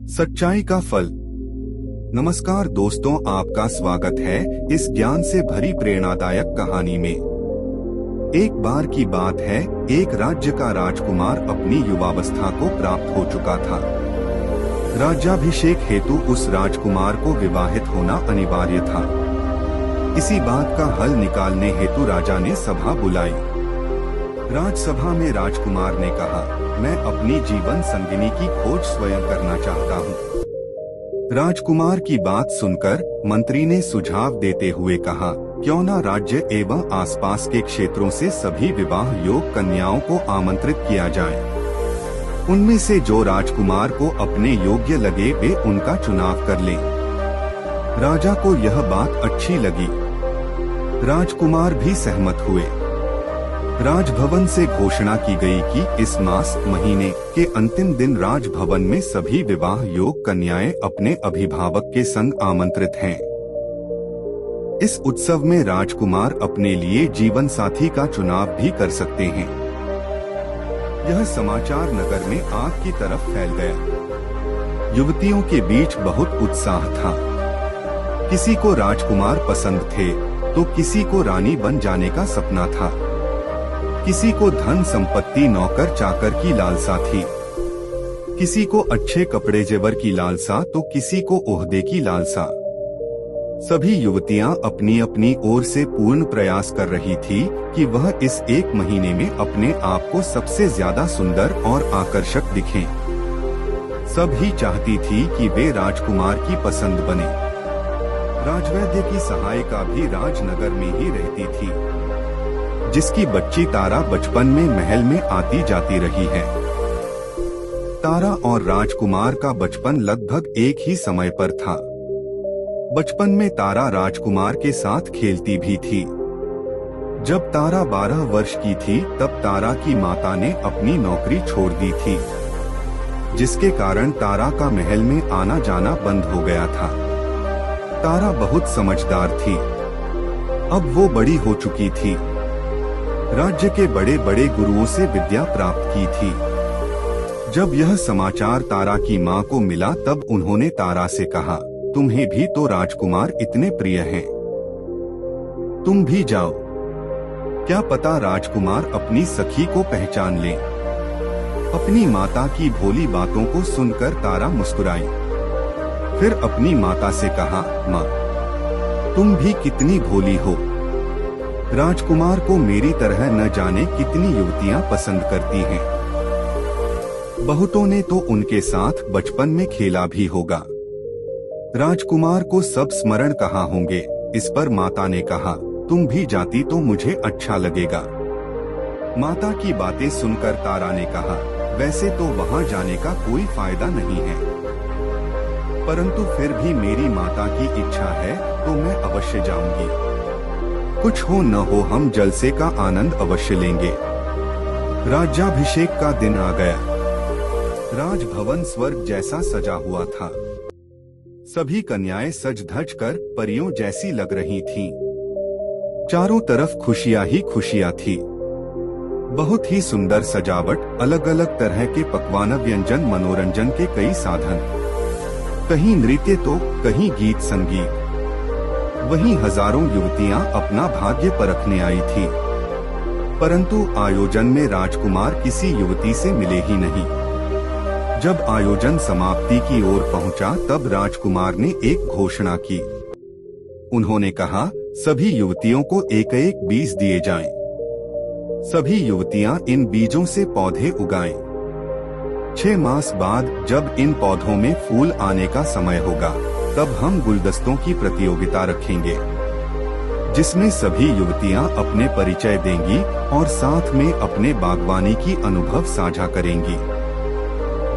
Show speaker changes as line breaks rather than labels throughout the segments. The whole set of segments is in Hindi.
सच्चाई का फल। नमस्कार दोस्तों, आपका स्वागत है इस ज्ञान से भरी प्रेरणादायक कहानी में। एक बार की बात है, एक राज्य का राजकुमार अपनी युवावस्था को प्राप्त हो चुका था। राज्याभिषेक हेतु उस राजकुमार को विवाहित होना अनिवार्य था। इसी बात का हल निकालने हेतु राजा ने सभा बुलाई। राजसभा में राजकुमार ने कहा, मैं अपनी जीवन संगिनी की खोज स्वयं करना चाहता हूँ। राजकुमार की बात सुनकर मंत्री ने सुझाव देते हुए कहा, क्यों न राज्य एवं आसपास के क्षेत्रों से सभी विवाह योग्य कन्याओं को आमंत्रित किया जाए। उनमें से जो राजकुमार को अपने योग्य लगे वे उनका चुनाव कर लें। राजा को यह बात अच्छी लगी। राजकुमार भी सहमत हुए। राजभवन से घोषणा की गई कि इस मास महीने के अंतिम दिन राजभवन में सभी विवाह योग्य कन्याएं अपने अभिभावक के संग आमंत्रित हैं। इस उत्सव में राजकुमार अपने लिए जीवन साथी का चुनाव भी कर सकते हैं। यह समाचार नगर में आग की तरफ फैल गया। युवतियों के बीच बहुत उत्साह था। किसी को राजकुमार पसंद थे तो किसी को रानी बन जाने का सपना था। किसी को धन संपत्ति नौकर चाकर की लालसा थी। किसी को अच्छे कपड़े जेवर की लालसा तो किसी को ओहदे की लालसा। सभी युवतियां अपनी अपनी ओर से पूर्ण प्रयास कर रही थी कि वह इस एक महीने में अपने आप को सबसे ज्यादा सुंदर और आकर्षक दिखें। सभी चाहती थी कि वे राजकुमार की पसंद बने। राजवैद्य की सहायिका भी राजनगर में ही रहती थी, जिसकी बच्ची तारा बचपन में महल में आती जाती रही है। तारा और राजकुमार का बचपन लगभग एक ही समय पर था। बचपन में तारा राजकुमार के साथ खेलती भी थी। जब तारा 12 वर्ष की थी तब तारा की माता ने अपनी नौकरी छोड़ दी थी, जिसके कारण तारा का महल में आना जाना बंद हो गया था। तारा बहुत समझदार थी। अब वो बड़ी हो चुकी थी। राज्य के बड़े बड़े गुरुओं से विद्या प्राप्त की थी। जब यह समाचार तारा की माँ को मिला तब उन्होंने तारा से कहा, तुम्हें भी तो राजकुमार इतने प्रिय हैं, तुम भी जाओ। क्या पता राजकुमार अपनी सखी को पहचान ले। अपनी माता की भोली बातों को सुनकर तारा मुस्कुराई। फिर अपनी माता से कहा, माँ, तुम भी कितनी भोली हो। राजकुमार को मेरी तरह न जाने कितनी युवतियां पसंद करती हैं। बहुतों ने तो उनके साथ बचपन में खेला भी होगा। राजकुमार को सब स्मरण कहाँ होंगे। इस पर माता ने कहा, तुम भी जाती तो मुझे अच्छा लगेगा। माता की बातें सुनकर तारा ने कहा, वैसे तो वहाँ जाने का कोई फायदा नहीं है, परंतु फिर भी मेरी माता की इच्छा है तो मैं अवश्य जाऊंगी। कुछ हो न हो हम जलसे का आनंद अवश्य लेंगे। राज्याभिषेक का दिन आ गया। राजभवन स्वर्ग जैसा सजा हुआ था। सभी कन्याएं सज धज कर परियों जैसी लग रही थीं। चारों तरफ खुशियां ही खुशियां थी। बहुत ही सुंदर सजावट, अलग अलग तरह के पकवान, व्यंजन, मनोरंजन के कई साधन। कहीं नृत्य तो कहीं गीत संगीत। वहीं हजारों युवतियां अपना भाग्य परखने आई थी, परंतु आयोजन में राजकुमार किसी युवती से मिले ही नहीं। जब आयोजन समाप्ति की ओर पहुंचा तब राजकुमार ने एक घोषणा की। उन्होंने कहा, सभी युवतियों को एक एक बीज दिए जाएं। सभी युवतियां इन बीजों से पौधे उगाएं। 6 मास बाद जब इन पौधों में फूल आने का समय होगा तब हम गुलदस्तों की प्रतियोगिता रखेंगे, जिसमें सभी युवतियां अपने परिचय देंगी और साथ में अपने बागवानी की अनुभव साझा करेंगी।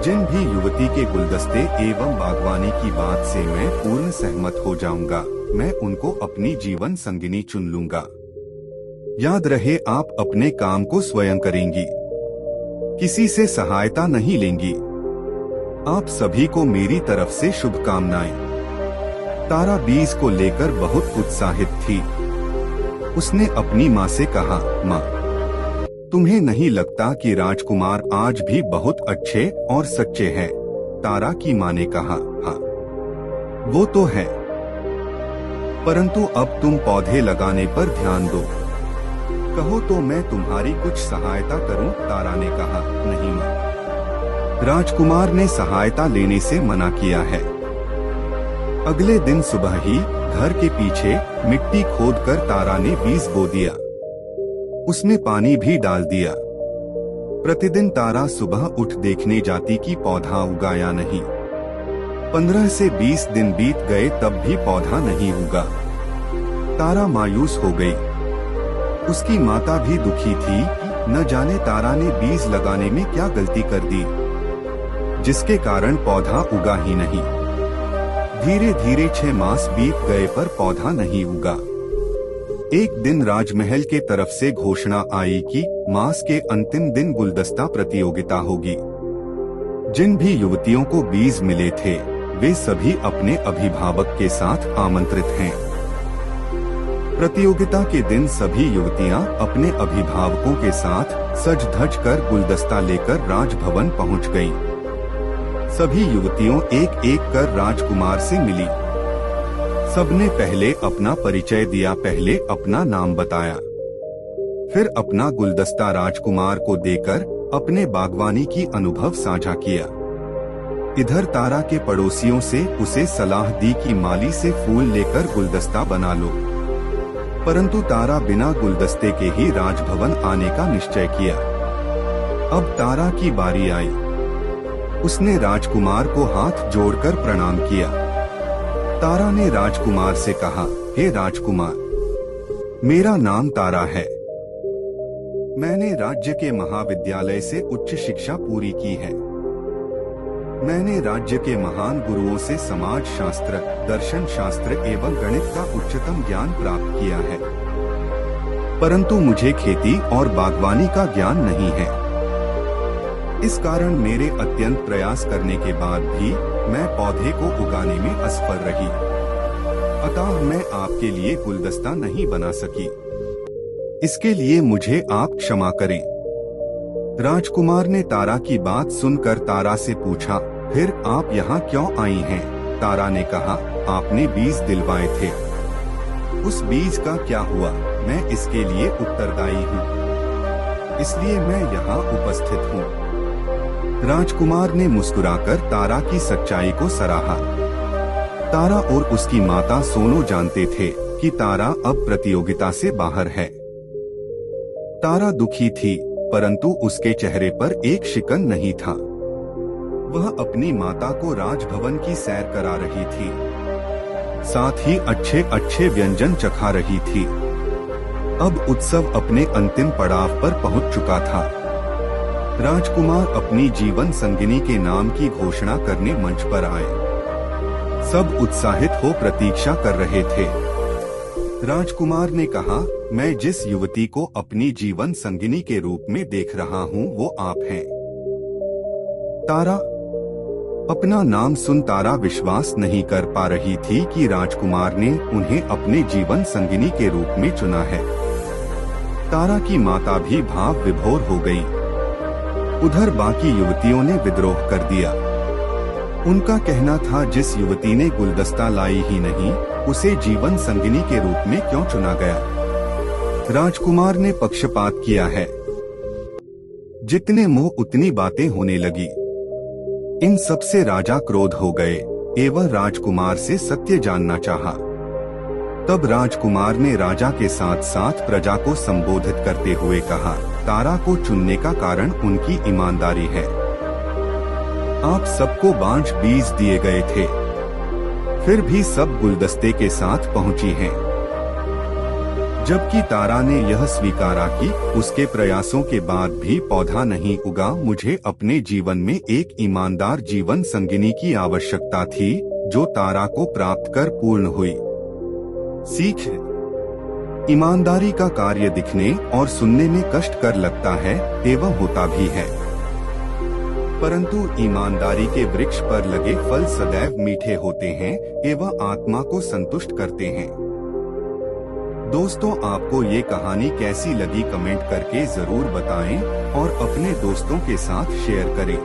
जिन भी युवती के गुलदस्ते एवं बागवानी की बात से मैं पूर्ण सहमत हो जाऊंगा, मैं उनको अपनी जीवन संगिनी चुन लूंगा। याद रहे, आप अपने काम को स्वयं करेंगी, किसी से सहायता नहीं लेंगी। आप सभी को मेरी तरफ से शुभकामनाएं। तारा बीज को लेकर बहुत उत्साहित थी। उसने अपनी माँ से कहा, माँ, तुम्हें नहीं लगता कि राजकुमार आज भी बहुत अच्छे और सच्चे हैं? तारा की माँ ने कहा, हाँ वो तो है, परंतु अब तुम पौधे लगाने पर ध्यान दो। कहो तो मैं तुम्हारी कुछ सहायता करूं? तारा ने कहा, नहीं माँ। राजकुमार ने सहायता लेने से मना किया है। अगले दिन सुबह ही घर के पीछे मिट्टी खोदकर तारा ने बीज बो दिया। उसमें पानी भी डाल दिया। प्रतिदिन तारा सुबह उठ देखने जाती कि पौधा उगा या नहीं। 15 से 20 दिन बीत गए तब भी पौधा नहीं उगा। तारा मायूस हो गई। उसकी माता भी दुखी थी। न जाने तारा ने बीज लगाने में क्या गलती कर दी, जिसके कारण पौधा उगा ही नहीं। धीरे धीरे 6 मास बीत गए पर पौधा नहीं उगा। एक दिन राजमहल के तरफ से घोषणा आई कि मास के अंतिम दिन गुलदस्ता प्रतियोगिता होगी। जिन भी युवतियों को बीज मिले थे वे सभी अपने अभिभावक के साथ आमंत्रित हैं। प्रतियोगिता के दिन सभी युवतियां अपने अभिभावकों के साथ सज धज कर गुलदस्ता लेकर राजभवन पहुंच गईं। सभी युवतियों एक एक कर राजकुमार से मिली। सबने पहले अपना परिचय दिया, पहले अपना नाम बताया, फिर अपना गुलदस्ता राजकुमार को देकर अपने बागवानी की अनुभव साझा किया। इधर तारा के पड़ोसियों से उसे सलाह दी कि माली से फूल लेकर गुलदस्ता बना लो, परंतु तारा बिना गुलदस्ते के ही राजभवन आने का निश्चय किया। अब तारा की बारी आई। उसने राजकुमार को हाथ जोड़कर प्रणाम किया। तारा ने राजकुमार से कहा, हे राजकुमार, मेरा नाम तारा है। मैंने राज्य के महाविद्यालय से उच्च शिक्षा पूरी की है। मैंने राज्य के महान गुरुओं से समाज शास्त्र, दर्शन शास्त्र एवं गणित का उच्चतम ज्ञान प्राप्त किया है, परंतु मुझे खेती और बागवानी का ज्ञान नहीं है। इस कारण मेरे अत्यंत प्रयास करने के बाद भी मैं पौधे को उगाने में असफल रही। अतः मैं आपके लिए गुलदस्ता नहीं बना सकी। इसके लिए मुझे आप क्षमा करें। राजकुमार ने तारा की बात सुनकर तारा से पूछा, फिर आप यहाँ क्यों आई हैं? तारा ने कहा, आपने बीज दिलवाए थे, उस बीज का क्या हुआ? मैं इसके लिए उत्तरदायी हूँ, इसलिए मैं यहाँ उपस्थित हूँ। राजकुमार ने मुस्कुराकर तारा की सच्चाई को सराहा। तारा और उसकी माता सोनो जानते थे कि तारा अब प्रतियोगिता से बाहर है। तारा दुखी थी, परंतु उसके चेहरे पर एक शिकन नहीं था। वह अपनी माता को राजभवन की सैर करा रही थी, साथ ही अच्छे अच्छे व्यंजन चखा रही थी। अब उत्सव अपने अंतिम पड़ाव पर पहुंच चुका था। राजकुमार अपनी जीवन संगिनी के नाम की घोषणा करने मंच पर आए। सब उत्साहित हो प्रतीक्षा कर रहे थे। राजकुमार ने कहा, मैं जिस युवती को अपनी जीवन संगिनी के रूप में देख रहा हूँ वो आप हैं। तारा। अपना नाम सुन तारा विश्वास नहीं कर पा रही थी कि राजकुमार ने उन्हें अपने जीवन संगिनी के रूप में चुना है। तारा की माता भी भाव विभोर हो गई। उधर बाकी युवतियों ने विद्रोह कर दिया। उनका कहना था, जिस युवती ने गुलदस्ता लाई ही नहीं, उसे जीवन संगिनी के रूप में क्यों चुना गया? राजकुमार ने पक्षपात किया है। जितने मुंह उतनी बातें होने लगी। इन सब से राजा क्रोध हो गए एवं राजकुमार से सत्य जानना चाहा। तब राजकुमार ने राजा के साथ साथ प्रजा को संबोधित करते हुए कहा, तारा को चुनने का कारण उनकी ईमानदारी है। आप सबको बांझ बीज दिए गए थे, फिर भी सब गुलदस्ते के साथ पहुंची हैं। जबकि तारा ने यह स्वीकारा कि उसके प्रयासों के बाद भी पौधा नहीं उगा। मुझे अपने जीवन में एक ईमानदार जीवन संगिनी की आवश्यकता थी, जो तारा को प्राप्त कर पूर्ण हुई। सीख: ईमानदारी का कार्य दिखने और सुनने में कष्टकर लगता है एवं होता भी है, परंतु ईमानदारी के वृक्ष पर लगे फल सदैव मीठे होते हैं एवं आत्मा को संतुष्ट करते हैं। दोस्तों, आपको ये कहानी कैसी लगी कमेंट करके जरूर बताएं और अपने दोस्तों के साथ शेयर करें।